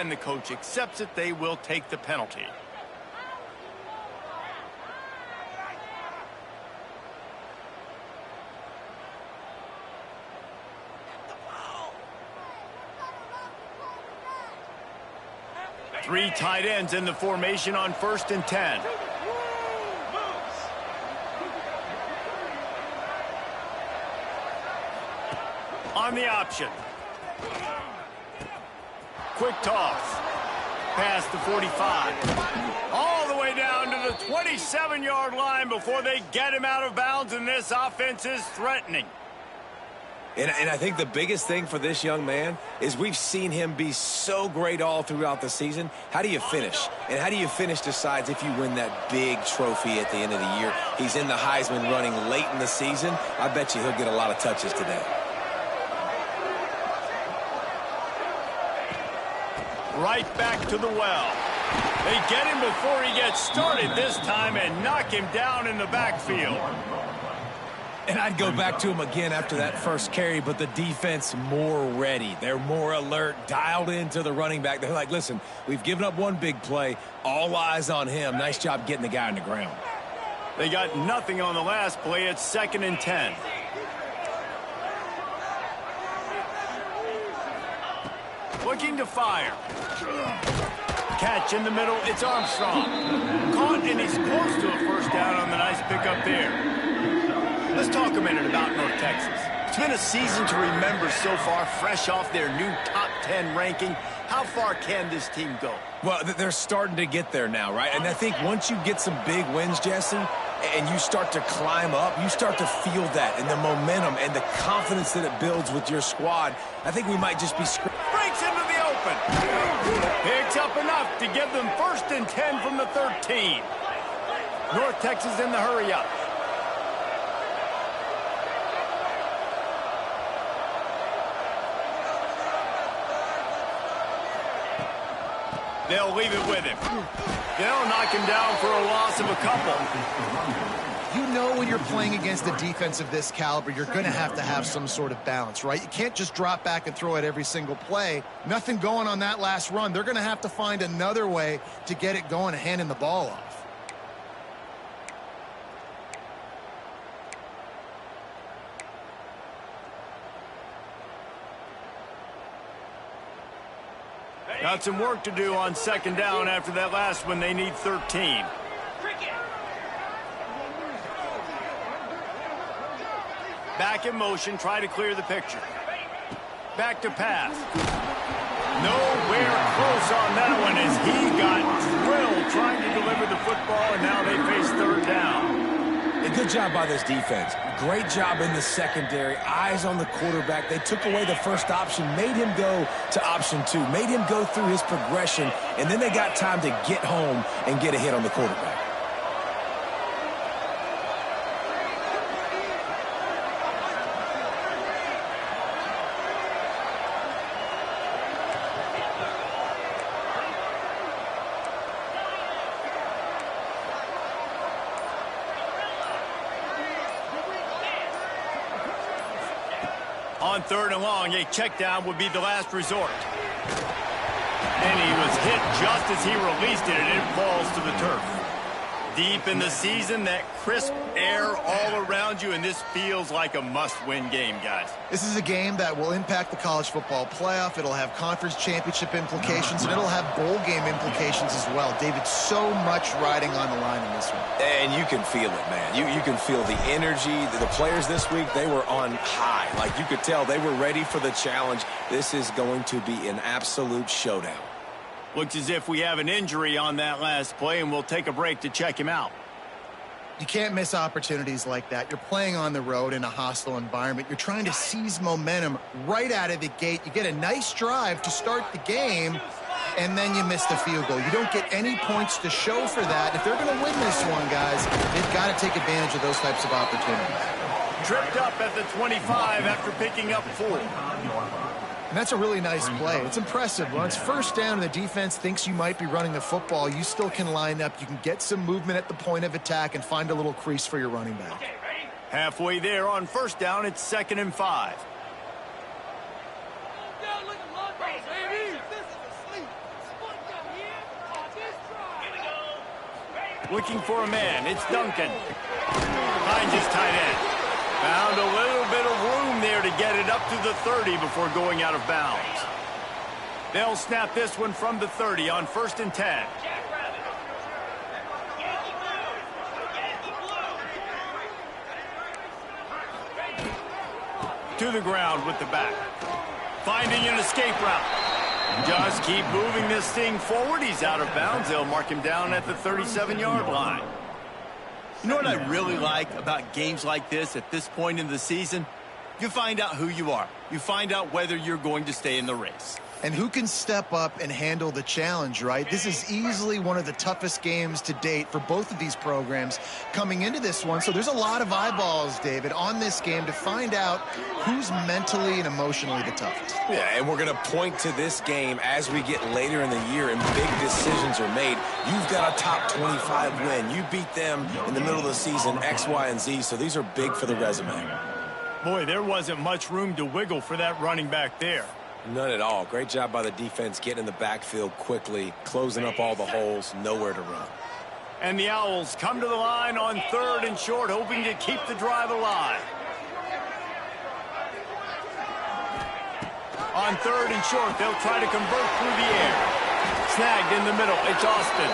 and the coach accepts it, they will take the penalty. Three tight ends in the formation on 1st and 10. On the option. Quick toss. Past the 45. All the way down to the 27-yard line before they get him out of bounds, and this offense is threatening. And I think the biggest thing for this young man is we've seen him be so great all throughout the season. How do you finish? And how do you finish decides if you win that big trophy at the end of the year. He's in the Heisman running late in the season. I bet you he'll get a lot of touches today. Right back to the well. They get him before he gets started this time and knock him down in the backfield. And I'd go back to him again after that first carry, but the defense more ready. They're more alert, dialed into the running back. They're like, listen, we've given up one big play. All eyes on him. Nice job getting the guy on the ground. They got nothing on the last play. It's 2nd and 10. Looking to fire. Catch in the middle. It's Armstrong. Caught, and he's close to a first down on the nice pickup there. Let's talk a minute about North Texas. It's been a season to remember so far, fresh off their new top 10 ranking. How far can this team go? Well, they're starting to get there now, right? And I think once you get some big wins, Jesse, and you start to climb up, you start to feel that and the momentum and the confidence that it builds with your squad. I think we might just be... Breaks into the open. Picks up enough to give them 1st and 10 from the 13. North Texas in the hurry-up. They'll leave it with him. They'll knock him down for a loss of a couple. You know when you're playing against a defense of this caliber, you're going to have some sort of balance, right? You can't just drop back and throw it every single play. Nothing going on that last run. They're going to have to find another way to get it going and handing the ball off. Got some work to do on 2nd down after that last one. They need 13. Back in motion, try to clear the picture. Back to pass. Nowhere close on that one as he got drilled trying to deliver the football, and now they face 3rd down. A good job by this defense. Great job in the secondary. Eyes on the quarterback. They took away the first option, made him go to option 2, made him go through his progression, and then they got time to get home and get a hit on the quarterback. On 3rd and long, a check down would be the last resort. And he was hit just as he released it, and it falls to the turf. Deep in the season, that crisp air all around you, and this feels like a must-win game, guys. This is a game that will impact the college football playoff. It'll have conference championship implications, and it'll have bowl game implications as well. David, so much riding on the line in this one. And you can feel it, man. You can feel the energy. The players this week, they were on high. Like you could tell, they were ready for the challenge. This is going to be an absolute showdown. Looks as if we have an injury on that last play, and we'll take a break to check him out. You can't miss opportunities like that. You're playing on the road in a hostile environment. You're trying to seize momentum right out of the gate. You get a nice drive to start the game, and then you miss the field goal. You don't get any points to show for that. If they're going to win this one, guys, they've got to take advantage of those types of opportunities. Tripped up at the 25 after picking up 4. And that's a really nice play. It's impressive. When it's 1st down and the defense thinks you might be running the football, you still can line up. You can get some movement at the point of attack and find a little crease for your running back. Halfway there on 1st down, it's 2nd and 5. Looking for a man. It's Duncan. Finds his tight end. Found a little bit of room there to get it up to the 30 before going out of bounds. They'll snap this one from the 30 on 1st and 10. To the ground with the back. Finding an escape route. Just keep moving this thing forward. He's out of bounds. They'll mark him down at the 37-yard line. You know what I really like about games like this at this point in the season? You find out who you are. You find out whether you're going to stay in the race. And who can step up and handle the challenge, right? This is easily one of the toughest games to date for both of these programs coming into this one. So there's a lot of eyeballs, David, on this game to find out who's mentally and emotionally the toughest. Yeah, and we're going to point to this game as we get later in the year and big decisions are made. You've got a top 25 win. You beat them in the middle of the season, X, Y, and Z, so these are big for the resume. Boy, there wasn't much room to wiggle for that running back there. None at all. Great job by the defense getting in the backfield quickly, closing up all the holes, nowhere to run. And the Owls come to the line on 3rd and short, hoping to keep the drive alive. On 3rd and short, they'll try to convert through the air. Snagged in the middle. It's Austin.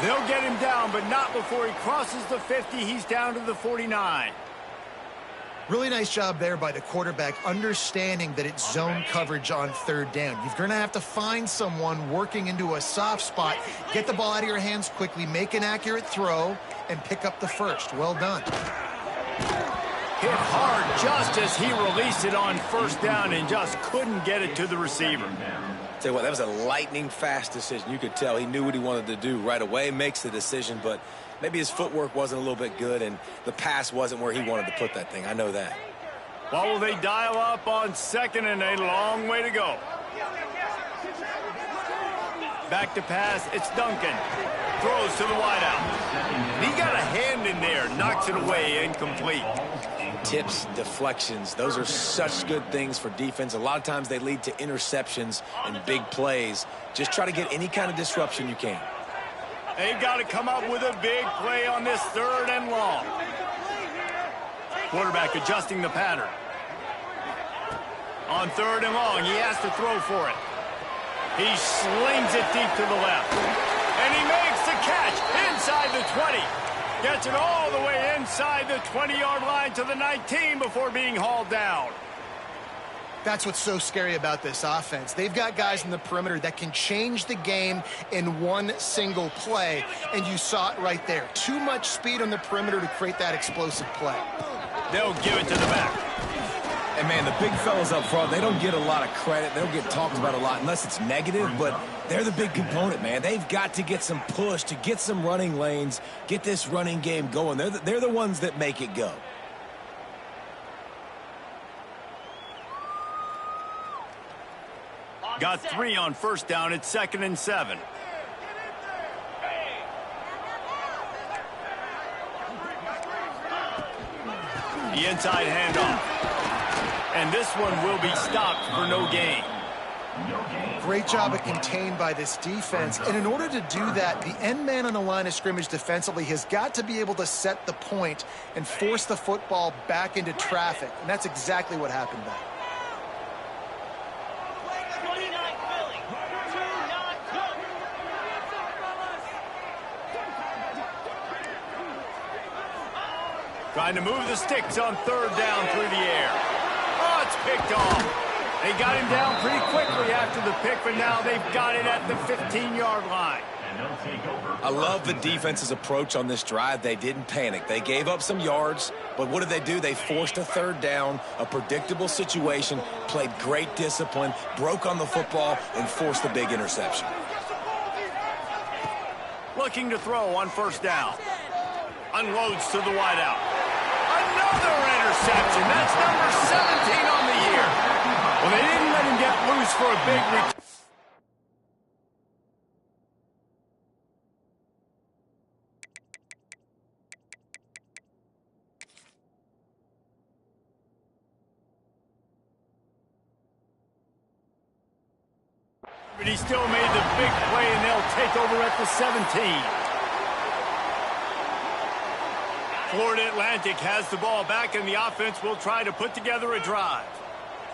They'll get him down, but not before he crosses the 50. He's down to the 49. Really nice job there by the quarterback, understanding that it's zone coverage on 3rd down. You're going to have to find someone working into a soft spot, get the ball out of your hands quickly, make an accurate throw, and pick up the first. Well done. Hit hard just as he released it on 1st down and just couldn't get it to the receiver. Tell you what, that was a lightning-fast decision. You could tell he knew what he wanted to do right away, makes the decision, but maybe his footwork wasn't a little bit good, and the pass wasn't where he wanted to put that thing. I know that. Well, will they dial up on 2nd and a long way to go? Back to pass, it's Duncan. Throws to the wideout. He got a hand in there, knocks it away, incomplete. Tips, deflections, those are such good things for defense. A lot of times they lead to interceptions and big plays. Just try to get any kind of disruption you can. They've got to come up with a big play on this 3rd and long. Quarterback adjusting the pattern. On 3rd and long, he has to throw for it. He slings it deep to the left. And he makes the catch inside the 20. Gets it all the way inside the 20-yard line to the 19 before being hauled down. That's what's so scary about this offense. They've got guys in the perimeter that can change the game in one single play, and you saw it right there. Too much speed on the perimeter to create that explosive play. They'll give it to the back. And, man, the big fellas up front, they don't get a lot of credit. They don't get talked about a lot unless it's negative, but they're the big component, man. They've got to get some push, to get some running lanes, get this running game going. They're the ones that make it go. Got 3 on 1st down. It's 2nd and 7. The inside handoff. And this one will be stopped for no gain. Great job of contained by this defense. And in order to do that, the end man on the line of scrimmage defensively has got to be able to set the point and force the football back into traffic. And that's exactly what happened there. Trying to move the sticks on 3rd down through the air. Oh, it's picked off. They got him down pretty quickly after the pick, but now they've got it at the 15-yard line. I love the defense's approach on this drive. They didn't panic. They gave up some yards, but what did they do? They forced a 3rd down, a predictable situation, played great discipline, broke on the football, and forced the big interception. Looking to throw on 1st down. Unloads to the wideout. Another interception. That's number 17 on the year. Well, they didn't let him get loose for a big return. But he still made the big play, and they'll take over at the 17. Florida Atlantic has the ball back, and the offense will try to put together a drive.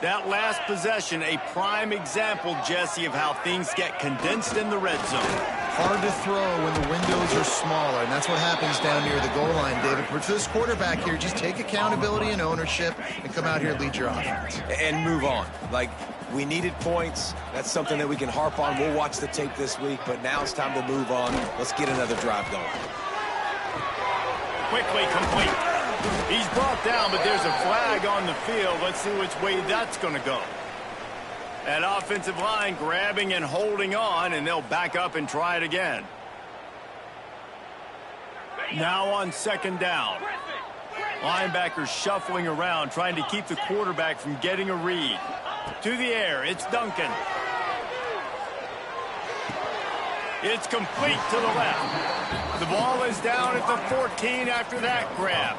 That last possession, a prime example, Jesse, of how things get condensed in the red zone. Hard to throw when the windows are smaller, and that's what happens down near the goal line, David. But for this quarterback here, just take accountability and ownership and come out here and lead your offense. And move on. Like, we needed points. That's something that we can harp on. We'll watch the tape this week, but now it's time to move on. Let's get another drive going. Quickly complete. He's brought down, but there's a flag on the field. Let's see which way that's going to go. That offensive line grabbing and holding on, and they'll back up and try it again. Now on second down. Linebackers shuffling around, trying to keep the quarterback from getting a read. To the air, it's Duncan. It's complete to the left. The ball is down at the 14 after that grab.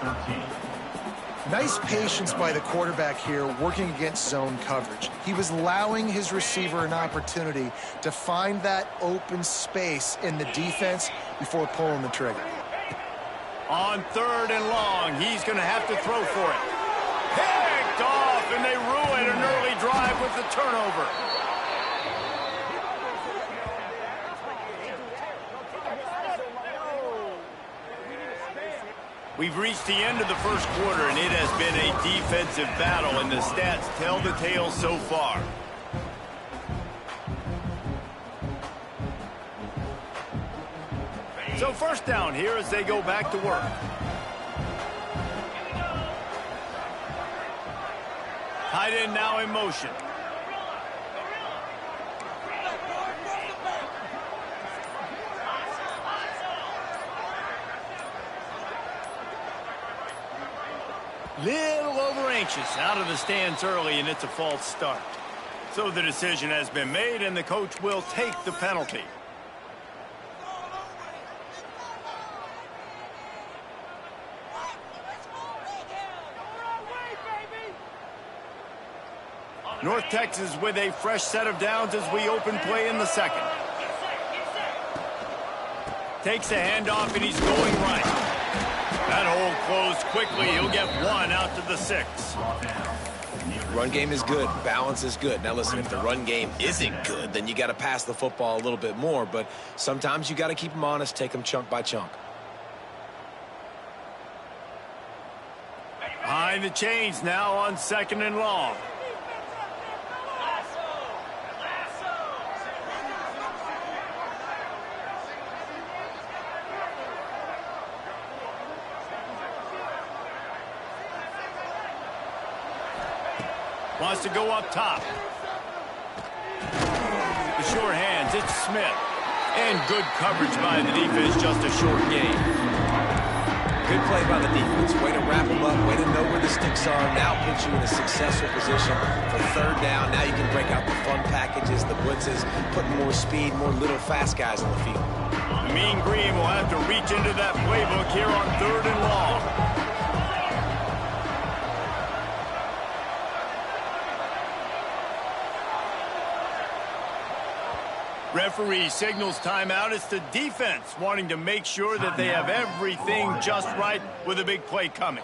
Nice patience by the quarterback here working against zone coverage. He was allowing his receiver an opportunity to find that open space in the defense before pulling the trigger. On third and long, he's going to have to throw for it. Picked off, and they ruin an early drive with the turnover. We've reached the end of the first quarter, and it has been a defensive battle, and the stats tell the tale so far. So first down here as they go back to work. Tight end now in motion. Little over anxious, out of the stands early, and it's a false start. So the decision has been made, and the coach will take the penalty. North Texas with a fresh set of downs as we open play in the second. Takes a handoff, and he's going right. That hole closed quickly. He'll get one out to the 6. Run game is good. Balance is good. Now, listen, if the run game isn't good, then you got to pass the football a little bit more. But sometimes you got to keep them honest, take them chunk by chunk. Behind the chains now on second and long. Wants to go up top. The short hands, it's Smith. And good coverage by the defense, just a short gain. Good play by the defense. Way to wrap them up, way to know where the sticks are. Now puts you in a successful position for third down. Now you can break out the fun packages, the blitzes, put more speed, more little fast guys on the field. The Mean Green will have to reach into that playbook here on third and long. Referee signals timeout. It's the defense wanting to make sure that they have everything just right with a big play coming.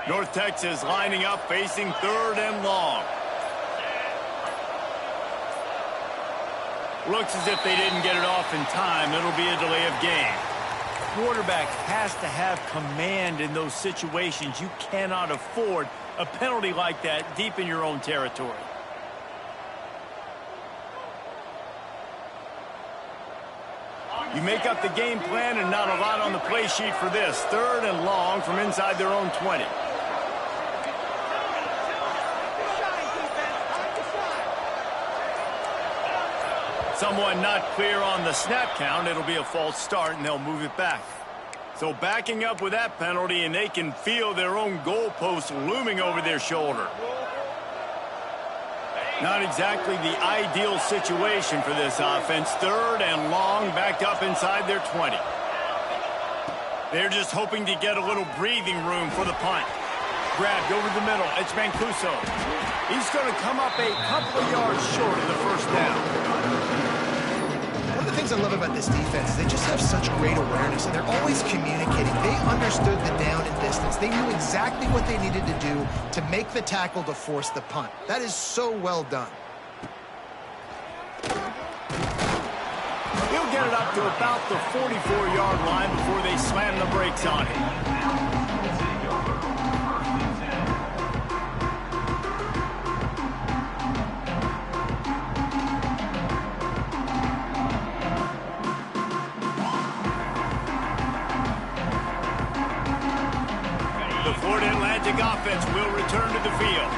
North Texas lining up, facing third and long. Looks as if they didn't get it off in time. It'll be a delay of game. Quarterback has to have command in those situations. You cannot afford a penalty like that deep in your own territory. You make up the game plan and not a lot on the play sheet for this. Third and long from inside their own 20. Someone not clear on the snap count. It'll be a false start, and they'll move it back. So backing up with that penalty, and they can feel their own goalpost looming over their shoulder. Not exactly the ideal situation for this offense. 3rd and long, back up inside their 20. They're just hoping to get a little breathing room for the punt. Grabbed over the middle. It's Mancuso. He's going to come up a couple of yards short of the first down. One of the things I love about this defense is they just have such great awareness, and they're always communicating. They understood the down and distance. They knew exactly what they needed to do to make the tackle to force the punt. That is so well done. He'll get it up to about the 44-yard line before they slam the brakes on him. Offense will return to the field.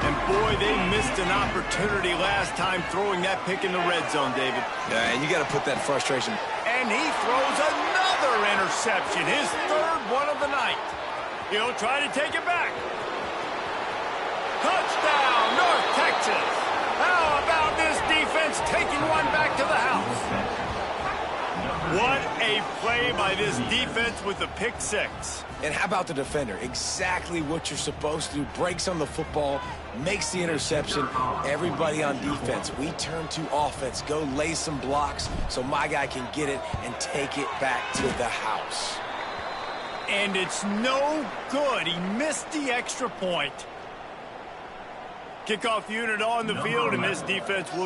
And boy, they missed an opportunity last time throwing that pick in the red zone, David. Yeah, and you got to put that frustration. And he throws another interception, his 3rd one of the night. He'll try to take it back. Touchdown, North Texas. How about this defense taking one back to the house? What a play by this defense with the pick 6. And how about the defender? Exactly what you're supposed to do. Breaks on the football, makes the interception. Everybody on defense, we turn to offense. Go lay some blocks so my guy can get it and take it back to the house. And it's no good. He missed the extra point. Kickoff unit on the field, and this defense will